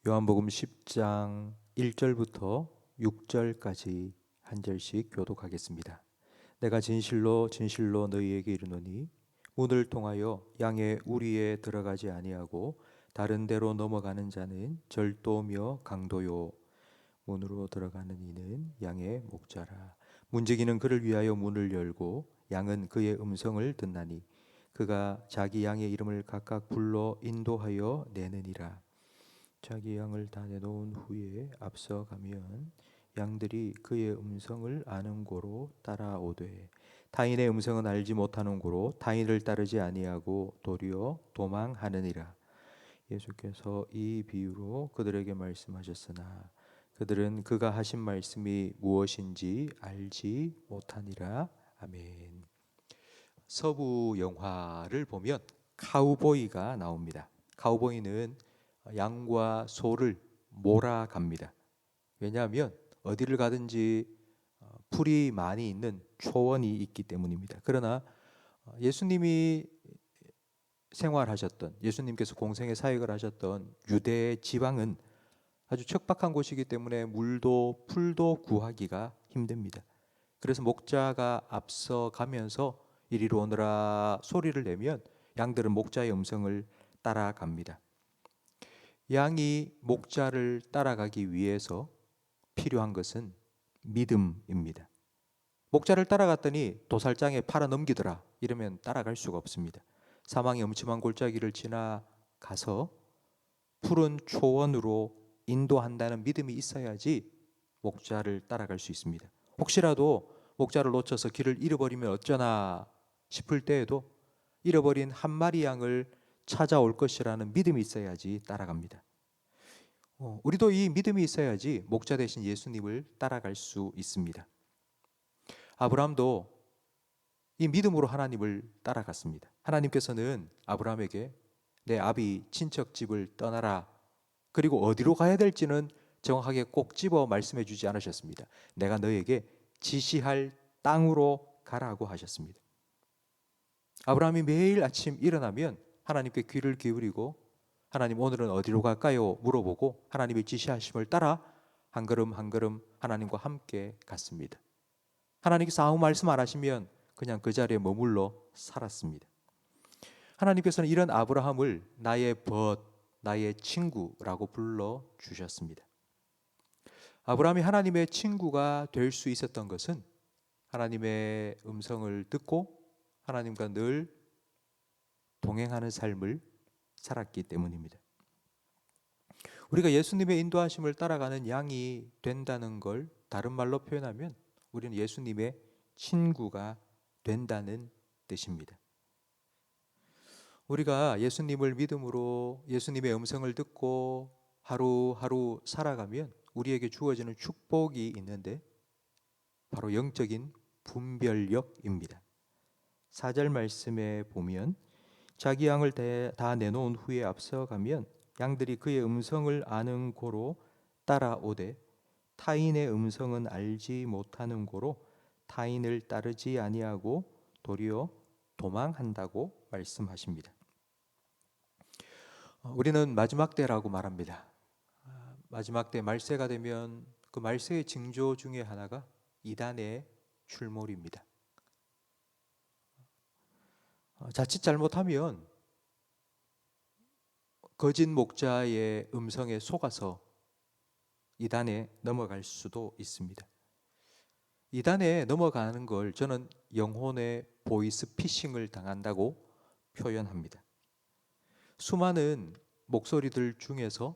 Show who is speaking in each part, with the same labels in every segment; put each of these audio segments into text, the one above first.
Speaker 1: 요한복음 10장 1절부터 6절까지 한 절씩 교독하겠습니다. 내가 진실로 진실로 너희에게 이르노니 문을 통하여 양의 우리에 들어가지 아니하고 다른 데로 넘어가는 자는 절도며 강도요, 문으로 들어가는 이는 양의 목자라. 문지기는 그를 위하여 문을 열고 양은 그의 음성을 듣나니 그가 자기 양의 이름을 각각 불러 인도하여 내느니라. 자기 양을 다 내놓은 후에 앞서가면 양들이 그의 음성을 아는 고로 따라오되 타인의 음성은 알지 못하는 고로 타인을 따르지 아니하고 도리어 도망하느니라. 예수께서 이 비유로 그들에게 말씀하셨으나 그들은 그가 하신 말씀이 무엇인지 알지 못하니라. 아멘. 서부 영화를 보면 카우보이가 나옵니다. 카우보이는 양과 소를 몰아갑니다. 왜냐하면 어디를 가든지 풀이 많이 있는 초원이 있기 때문입니다. 그러나 예수님이 생활하셨던, 예수님께서 공생의 사역을 하셨던 유대 지방은 아주 척박한 곳이기 때문에 물도 풀도 구하기가 힘듭니다. 그래서 목자가 앞서가면서 이리로 오너라 소리를 내면 양들은 목자의 음성을 따라갑니다. 양이 목자를 따라가기 위해서 필요한 것은 믿음입니다. 목자를 따라갔더니 도살장에 팔아 넘기더라 이러면 따라갈 수가 없습니다. 사망의 음침한 골짜기를 지나가서 푸른 초원으로 인도한다는 믿음이 있어야지 목자를 따라갈 수 있습니다. 혹시라도 목자를 놓쳐서 길을 잃어버리면 어쩌나 싶을 때에도 잃어버린 한 마리 양을 찾아올 것이라는 믿음이 있어야지 따라갑니다. 우리도 이 믿음이 있어야지 목자 대신 예수님을 따라갈 수 있습니다. 아브라함도 이 믿음으로 하나님을 따라갔습니다. 하나님께서는 아브라함에게 내 아비 친척 집을 떠나라, 그리고 어디로 가야 될지는 정확하게 꼭 집어 말씀해 주지 않으셨습니다. 내가 너에게 지시할 땅으로 가라고 하셨습니다. 아브라함이 매일 아침 일어나면 하나님께 귀를 기울이고 하나님 오늘은 어디로 갈까요? 물어보고 하나님의 지시하심을 따라 한 걸음 한 걸음 하나님과 함께 갔습니다. 하나님께서 아무 말씀 안 하시면 그냥 그 자리에 머물러 살았습니다. 하나님께서는 이런 아브라함을 나의 벗, 나의 친구라고 불러 주셨습니다. 아브라함이 하나님의 친구가 될 수 있었던 것은 하나님의 음성을 듣고 하나님과 늘 동행하는 삶을 살았기 때문입니다. 우리가 예수님의 인도하심을 따라가는 양이 된다는 걸 다른 말로 표현하면 우리는 예수님의 친구가 된다는 뜻입니다. 우리가 예수님을 믿음으로 예수님의 음성을 듣고 하루하루 살아가면 우리에게 주어지는 축복이 있는데 바로 영적인 분별력입니다. 4절 말씀에 보면 자기 양을 다 내놓은 후에 앞서가면 양들이 그의 음성을 아는 고로 따라오되 타인의 음성은 알지 못하는 고로 타인을 따르지 아니하고 도리어 도망한다고 말씀하십니다. 우리는 마지막 때라고 말합니다. 마지막 때 말세가 되면 그 말세의 징조 중에 하나가 이단의 출몰입니다. 자칫 잘못하면 거짓 목자의 음성에 속아서 이단에 넘어갈 수도 있습니다. 이단에 넘어가는 걸 저는 영혼의 보이스피싱을 당한다고 표현합니다. 수많은 목소리들 중에서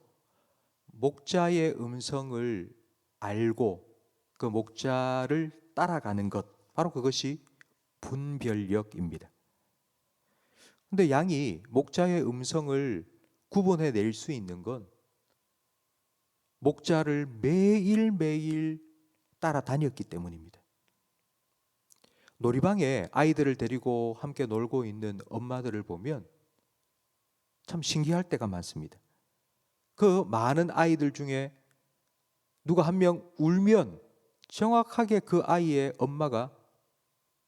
Speaker 1: 목자의 음성을 알고 그 목자를 따라가는 것, 바로 그것이 분별력입니다. 근데 양이 목자의 음성을 구분해낼 수 있는 건 목자를 매일매일 따라다녔기 때문입니다. 놀이방에 아이들을 데리고 함께 놀고 있는 엄마들을 보면 참 신기할 때가 많습니다. 그 많은 아이들 중에 누가 한 명 울면 정확하게 그 아이의 엄마가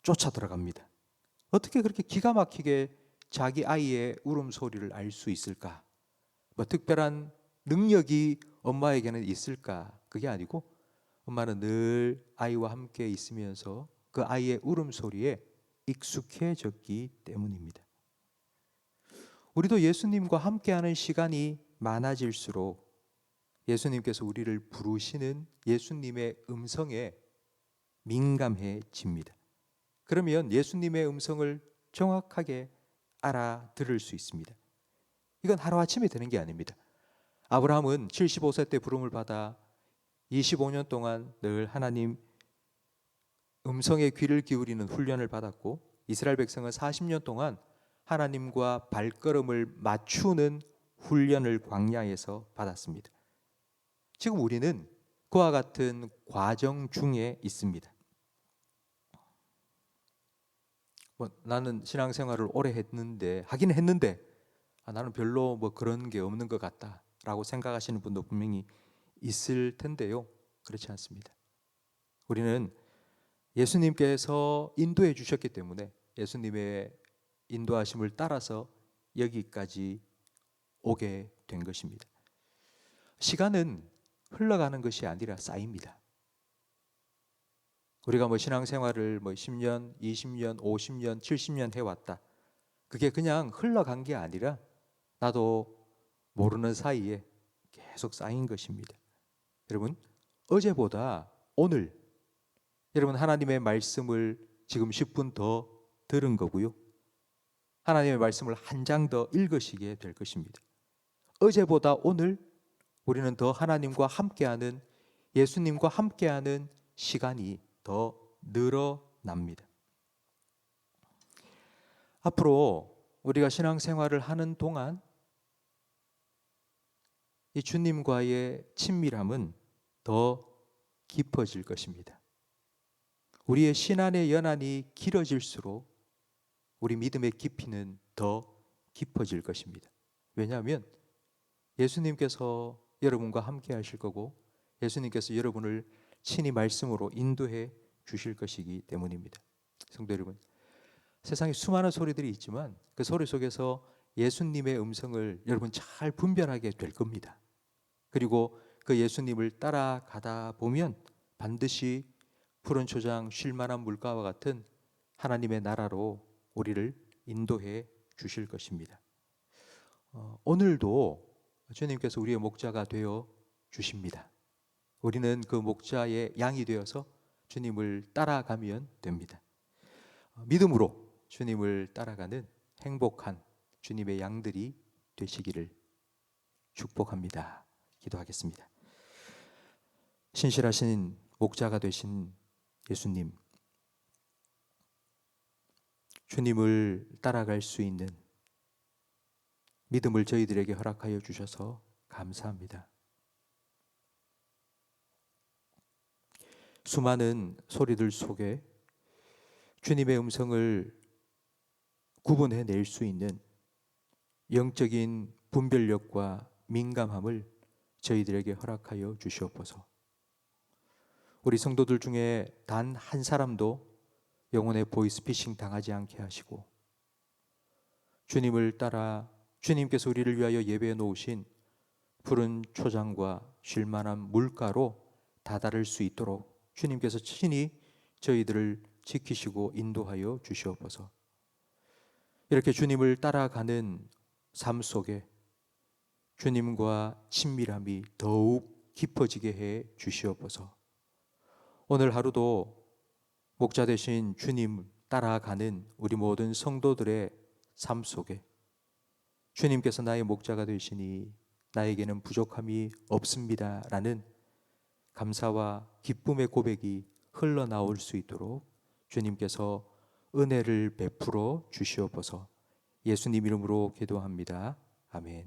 Speaker 1: 쫓아 들어갑니다. 어떻게 그렇게 기가 막히게 자기 아이의 울음소리를 알 수 있을까? 뭐 특별한 능력이 엄마에게는 있을까? 그게 아니고 엄마는 늘 아이와 함께 있으면서 그 아이의 울음소리에 익숙해졌기 때문입니다. 우리도 예수님과 함께하는 시간이 많아질수록 예수님께서 우리를 부르시는 예수님의 음성에 민감해집니다. 그러면 예수님의 음성을 정확하게 알아들을 수 있습니다. 이건 하루아침에 되는 게 아닙니다. 아브라함은 75세 때 부름을 받아 25년 동안 늘 하나님 음성에 귀를 기울이는 훈련을 받았고, 이스라엘 백성은 40년 동안 하나님과 발걸음을 맞추는 훈련을 광야에서 받았습니다. 지금 우리는 그와 같은 과정 중에 있습니다. 나는 신앙생활을 오래 하긴 했는데 나는 별로 그런 게 없는 것 같다라고 생각하시는 분도 분명히 있을 텐데요. 그렇지 않습니다. 우리는 예수님께서 인도해 주셨기 때문에 예수님의 인도하심을 따라서 여기까지 오게 된 것입니다. 시간은 흘러가는 것이 아니라 쌓입니다. 우리가 신앙생활을 10년, 20년, 50년, 70년 해왔다. 그게 그냥 흘러간 게 아니라 나도 모르는 사이에 계속 쌓인 것입니다. 여러분, 어제보다 오늘 여러분 하나님의 말씀을 지금 10분 더 들은 거고요. 하나님의 말씀을 한 장 더 읽으시게 될 것입니다. 어제보다 오늘 우리는 더 하나님과 함께하는, 예수님과 함께하는 시간이 더 늘어납니다. 앞으로 우리가 신앙생활을 하는 동안 이 주님과의 친밀함은 더 깊어질 것입니다. 우리의 신앙의 연한이 길어질수록 우리 믿음의 깊이는 더 깊어질 것입니다. 왜냐하면 예수님께서 여러분과 함께 하실 거고 예수님께서 여러분을 친히 말씀으로 인도해 주실 것이기 때문입니다. 성도 여러분, 세상에 수많은 소리들이 있지만 그 소리 속에서 예수님의 음성을 여러분 잘 분별하게 될 겁니다. 그리고 그 예수님을 따라가다 보면 반드시 푸른 초장 쉴 만한 물가와 같은 하나님의 나라로 우리를 인도해 주실 것입니다. 오늘도 주님께서 우리의 목자가 되어 주십니다. 우리는 그 목자의 양이 되어서 주님을 따라가면 됩니다. 믿음으로 주님을 따라가는 행복한 주님의 양들이 되시기를 축복합니다. 기도하겠습니다. 신실하신 목자가 되신 예수님, 주님을 따라갈 수 있는 믿음을 저희들에게 허락하여 주셔서 감사합니다. 수많은 소리들 속에 주님의 음성을 구분해낼 수 있는 영적인 분별력과 민감함을 저희들에게 허락하여 주시옵소서. 우리 성도들 중에 단 한 사람도 영혼의 보이스피싱 당하지 않게 하시고, 주님을 따라 주님께서 우리를 위하여 예배해 놓으신 푸른 초장과 쉴만한 물가로 다다를 수 있도록 주님께서 친히 저희들을 지키시고 인도하여 주시옵소서. 이렇게 주님을 따라가는 삶 속에 주님과 친밀함이 더욱 깊어지게 해 주시옵소서. 오늘 하루도 목자 되신 주님 따라가는 우리 모든 성도들의 삶 속에 주님께서 나의 목자가 되시니 나에게는 부족함이 없습니다 라는 감사와 기쁨의 고백이 흘러나올 수 있도록 주님께서 은혜를 베풀어 주시옵소서. 예수님 이름으로 기도합니다. 아멘.